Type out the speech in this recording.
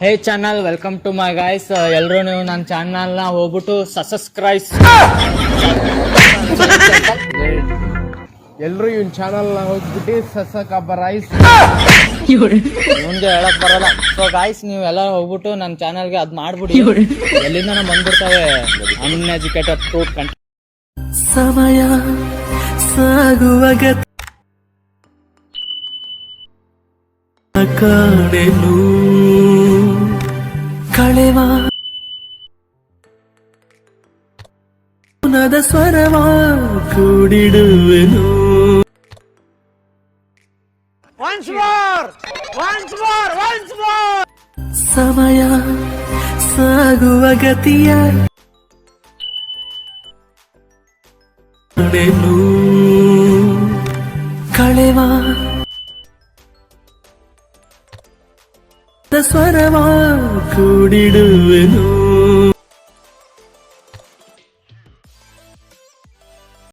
Hey channel, welcome to my guys. ಎಲ್ಲರೂ ನೀವು ನನ್ನ ಚಾನಲ್ನ ಹೋಗ್ಬಿಟ್ಟು ಸಬ್ಸ್ಕ್ರೈಬ್. ಎಲ್ಲರೂ ಇವನ್ ಚಾನಲ್ ಹೋಗ್ಬಿಟ್ಟು ಸಬ್ಸ್ಕ್ರೈಬ್. ಮುಂದೆ ಹೇಳಕ್ ಬರಲ್ಲ. ಸೊ ಗೈಸ್, ನೀವು ಎಲ್ಲ ಹೋಗ್ಬಿಟ್ಟು ನನ್ನ ಚಾನಲ್ಗೆ ಅದ್ ಮಾಡ್ಬಿಡಿ. ಎಲ್ಲಿಂದ ಬಂದ್ಬಿಡ್ತವೆ ಅನ್ಎಜುಕೇಟೆಡ್ ಫ್ರೂಟ್ ಕಂಟೆಂಟ್. ಸಮಯ ಸಾಗುವಾಗ ಕಾಣೆನು ಕಳೆವ ನದ ಸ್ವರವ ಕೂಡಿಡುವೆನು. ಸಮಯ ಸಾಗುವ ಗತಿಯ ಕಾಣೆನು ಕಳೆವ ಸ್ವರವ ಕೂಡಿಡುವೆನು.